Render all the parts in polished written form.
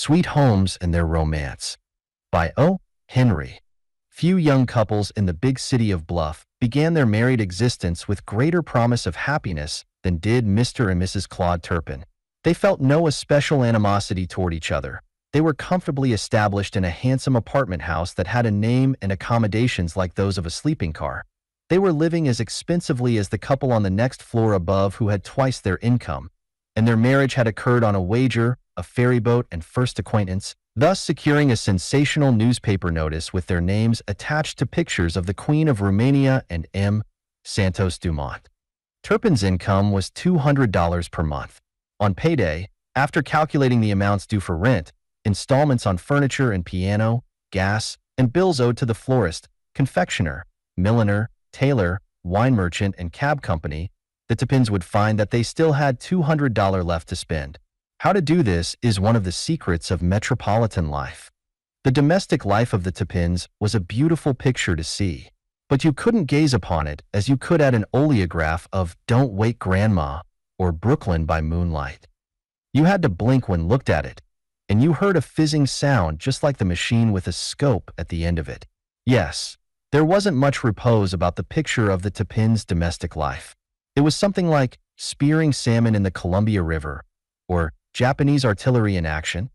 Sweet Homes and Their Romance by O. Henry. Few young couples in the big city of Bluff began their married existence with greater promise of happiness than did Mr. and Mrs. Claude Turpin. They felt no especial animosity toward each other. They were comfortably established in a handsome apartment house that had a name and accommodations like those of a sleeping car. They were living as expensively as the couple on the next floor above who had twice their income, and their marriage had occurred on a wager, a ferry boat, and first acquaintance, thus securing a sensational newspaper notice with their names attached to pictures of the Queen of Romania and M. Santos Dumont. Turpin's income was $200 per month. On payday, after calculating the amounts due for rent, installments on furniture and piano, gas, and bills owed to the florist, confectioner, milliner, tailor, wine merchant, and cab company, the Turpins would find that they still had $200 left to spend. How to do this is one of the secrets of metropolitan life. The domestic life of the Turpins was a beautiful picture to see, but you couldn't gaze upon it as you could at an oleograph of Don't Wake Grandma or Brooklyn by Moonlight. You had to blink when looked at it, and you heard a fizzing sound just like the machine with a scope at the end of it. Yes, there wasn't much repose about the picture of the Turpins' domestic life. It was something like spearing salmon in the Columbia River, or Japanese artillery in action.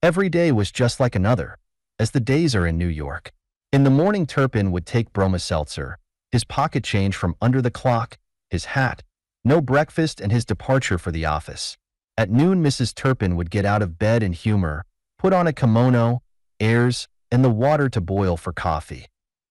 Every day was just like another, as the days are in New York. In the morning, Turpin would take Broma Seltzer, his pocket change from under the clock, his hat, no breakfast, and his departure for the office. At noon, Mrs. Turpin would get out of bed in humor, put on a kimono, airs, and the water to boil for coffee.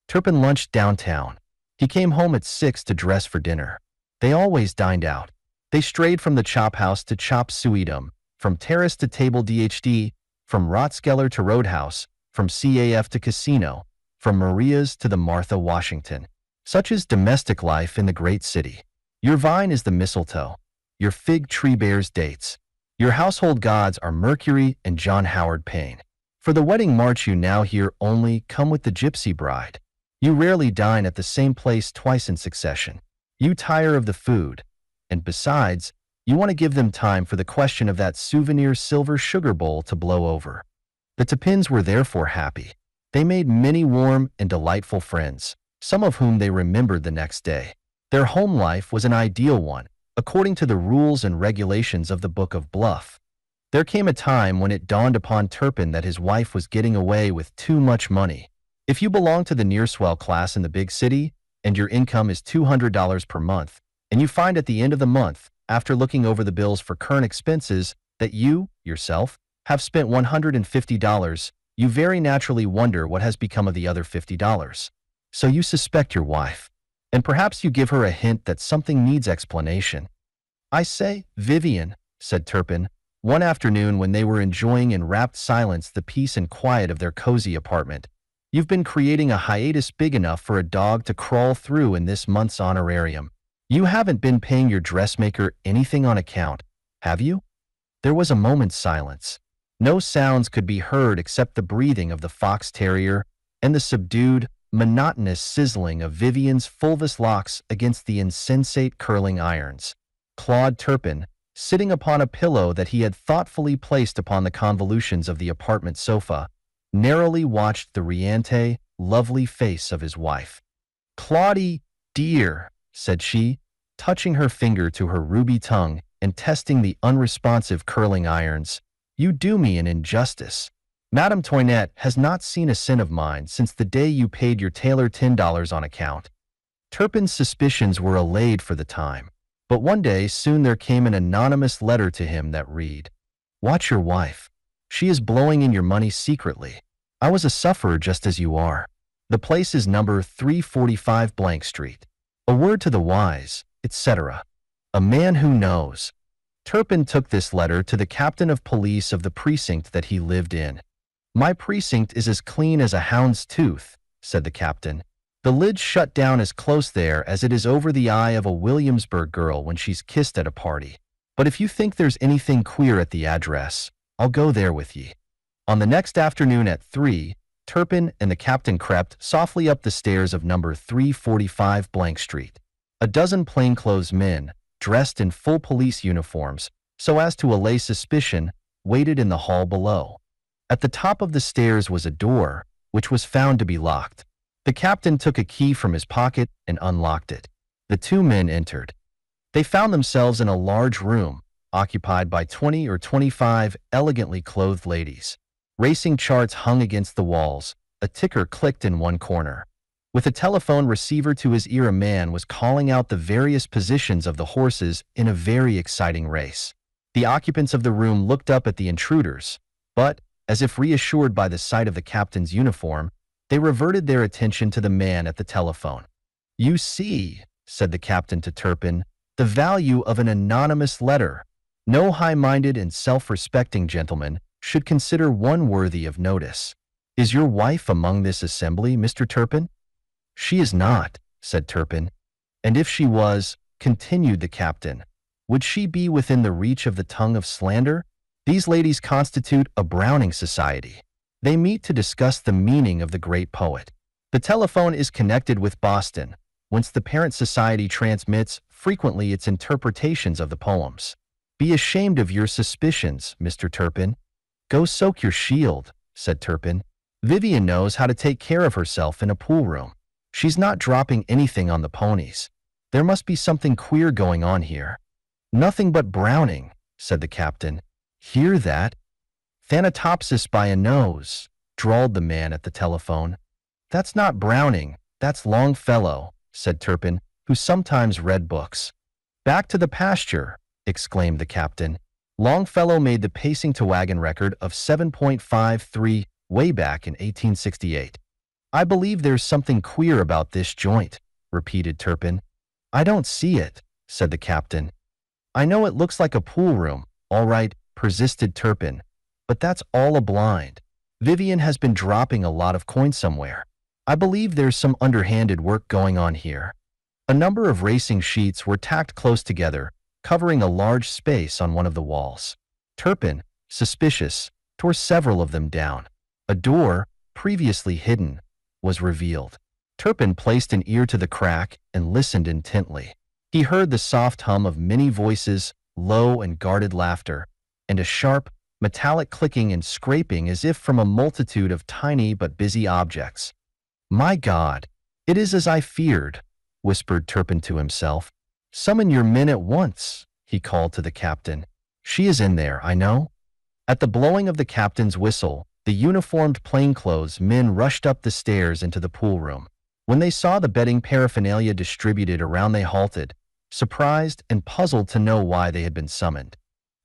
Turpin lunched downtown. He came home at 6 to dress for dinner. They always dined out. They strayed from the chop house to chop suidum, from terrace to table DHD, from Rathskeller to Roadhouse, from CAF to casino, from Maria's to the Martha Washington. Such is domestic life in the great city. Your vine is the mistletoe. Your fig tree bears dates. Your household gods are Mercury and John Howard Payne. For the wedding march you now hear only Come with the Gypsy Bride. You rarely dine at the same place twice in succession. You tire of the food, and besides, you want to give them time for the question of that souvenir silver sugar bowl to blow over. The Turpins were therefore happy. They made many warm and delightful friends, some of whom they remembered the next day. Their home life was an ideal one, according to the rules and regulations of the Book of Bluff. There came a time when it dawned upon Turpin that his wife was getting away with too much money. If you belong to the near-swell class in the big city, and your income is $200 per month, and you find at the end of the month, after looking over the bills for current expenses, that you, yourself, have spent $150, you very naturally wonder what has become of the other $50. So you suspect your wife, and perhaps you give her a hint that something needs explanation. "I say, Vivian," said Turpin, one afternoon when they were enjoying in rapt silence the peace and quiet of their cozy apartment, "you've been creating a hiatus big enough for a dog to crawl through in this month's honorarium. You haven't been paying your dressmaker anything on account, have you?" There was a moment's silence. No sounds could be heard except the breathing of the fox terrier and the subdued, monotonous sizzling of Vivian's fulvous locks against the insensate curling irons. Claude Turpin, sitting upon a pillow that he had thoughtfully placed upon the convolutions of the apartment sofa, narrowly watched the riante, lovely face of his wife. "Claudie, dear," said she, touching her finger to her ruby tongue and testing the unresponsive curling irons, "you do me an injustice. Madame Toinette has not seen a cent of mine since the day you paid your tailor $10 on account." Turpin's suspicions were allayed for the time, but one day soon there came an anonymous letter to him that read, "Watch your wife. She is blowing in your money secretly. I was a sufferer just as you are. The place is number 345 Blank Street. A word to the wise, etc. A man who knows." Turpin took this letter to the captain of police of the precinct that he lived in. "My precinct is as clean as a hound's tooth," said the captain. "The lid's shut down as close there as it is over the eye of a Williamsburg girl when she's kissed at a party. But if you think there's anything queer at the address, I'll go there with ye." On the next afternoon at 3, Turpin and the captain crept softly up the stairs of number 345 Blank Street. A dozen plainclothes men, dressed in full police uniforms, so as to allay suspicion, waited in the hall below. At the top of the stairs was a door, which was found to be locked. The captain took a key from his pocket and unlocked it. The two men entered. They found themselves in a large room, occupied by 20 or 25 elegantly clothed ladies. Racing charts hung against the walls. A ticker clicked in one corner. With a telephone receiver to his ear, a man was calling out the various positions of the horses in a very exciting race. The occupants of the room looked up at the intruders, but, as if reassured by the sight of the captain's uniform, they reverted their attention to the man at the telephone. "You see," said the captain to Turpin, "the value of an anonymous letter. No high-minded and self-respecting gentleman should consider one worthy of notice. Is your wife among this assembly, Mr. Turpin?" "She is not," said Turpin. "And if she was," continued the captain, "would she be within the reach of the tongue of slander? These ladies constitute a Browning Society. They meet to discuss the meaning of the great poet. The telephone is connected with Boston, whence the parent society transmits frequently its interpretations of the poems. Be ashamed of your suspicions, Mr. Turpin." "Go soak your shield," said Turpin. "Vivian knows how to take care of herself in a pool room. She's not dropping anything on the ponies. There must be something queer going on here." "Nothing but Browning," said the captain. "Hear that? Thanatopsis by a nose," drawled the man at the telephone. "That's not Browning, that's Longfellow," said Turpin, who sometimes read books. "Back to the pasture," exclaimed the captain. "Longfellow made the pacing to wagon record of 7.53 way back in 1868. "I believe there's something queer about this joint," repeated Turpin. "I don't see it," said the captain. "I know it looks like a pool room, all right," persisted Turpin, "but that's all a blind. Vivian has been dropping a lot of coin somewhere. I believe there's some underhanded work going on here." A number of racing sheets were tacked close together, covering a large space on one of the walls. Turpin, suspicious, tore several of them down. A door, previously hidden, was revealed. Turpin placed an ear to the crack and listened intently. He heard the soft hum of many voices, low and guarded laughter, and a sharp, metallic clicking and scraping as if from a multitude of tiny but busy objects. "My God, it is as I feared," whispered Turpin to himself. "Summon your men at once," he called to the captain. "She is in there, I know." At the blowing of the captain's whistle, the uniformed plainclothes men rushed up the stairs into the pool room. When they saw the betting paraphernalia distributed around, they halted, surprised and puzzled to know why they had been summoned.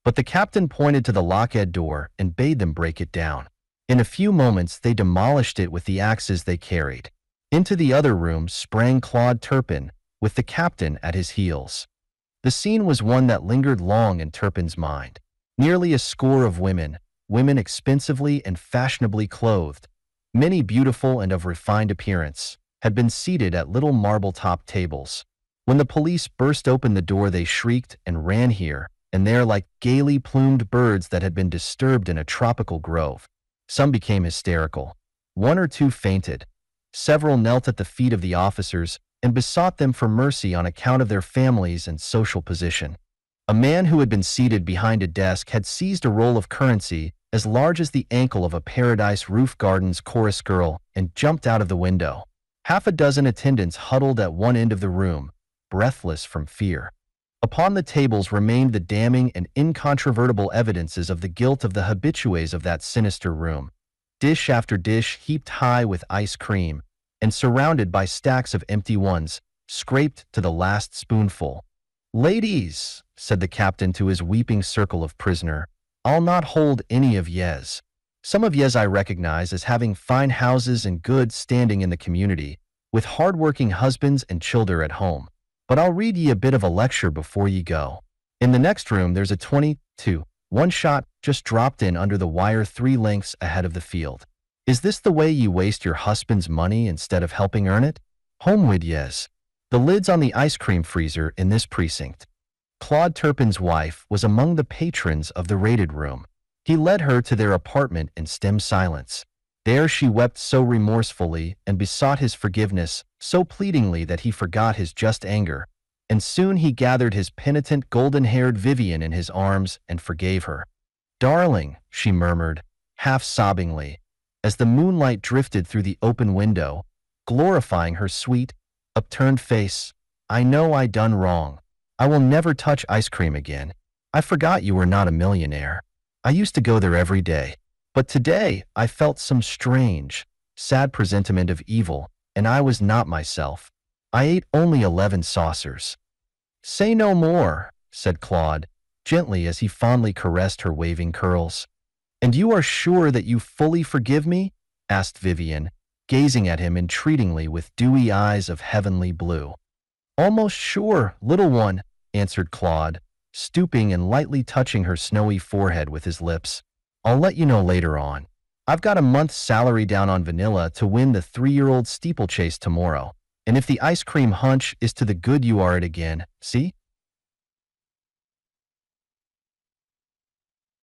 But the captain pointed to the locked door and bade them break it down. In a few moments they demolished it with the axes they carried. Into the other room sprang Claude Turpin, with the captain at his heels. The scene was one that lingered long in Turpin's mind. Nearly a score of women expensively and fashionably clothed, many beautiful and of refined appearance, had been seated at little marble-topped tables. When the police burst open the door, they shrieked and ran here and there like gaily plumed birds that had been disturbed in a tropical grove. Some became hysterical. One or two fainted. Several knelt at the feet of the officers and besought them for mercy on account of their families and social position. A man who had been seated behind a desk had seized a roll of currency as large as the ankle of a Paradise Roof Gardens chorus girl and jumped out of the window. Half a dozen attendants huddled at one end of the room, breathless from fear. Upon the tables remained the damning and incontrovertible evidences of the guilt of the habitués of that sinister room. Dish after dish heaped high with ice cream, and surrounded by stacks of empty ones, scraped to the last spoonful. "Ladies," said the captain to his weeping circle of prisoner, "I'll not hold any of yez. Some of yez I recognize as having fine houses and good standing in the community, with hard-working husbands and childer at home. But I'll read ye a bit of a lecture before ye go. In the next room there's a 22, one shot just dropped in under the wire 3 lengths ahead of the field. Is this the way ye waste your husband's money instead of helping earn it? Home wid yez. The lid's on the ice cream freezer in this precinct." Claude Turpin's wife was among the patrons of the raided room. He led her to their apartment in stem silence. There she wept so remorsefully and besought his forgiveness so pleadingly that he forgot his just anger, and soon he gathered his penitent golden-haired Vivian in his arms and forgave her. "Darling," she murmured, half sobbingly, as the moonlight drifted through the open window, glorifying her sweet, upturned face. I know I done wrong. I will never touch ice cream again. I forgot you were not a millionaire. I used to go there every day. But today I felt some strange, sad presentiment of evil, and I was not myself. I ate only 11 saucers. Say no more, said Claude, gently as he fondly caressed her waving curls. And you are sure that you fully forgive me? Asked Vivian, gazing at him entreatingly with dewy eyes of heavenly blue. Almost sure, little one, answered Claude, stooping and lightly touching her snowy forehead with his lips. I'll let you know later on. I've got a month's salary down on vanilla to win the 3-year-old steeplechase tomorrow. And if the ice cream hunch is to the good, you are it again. See?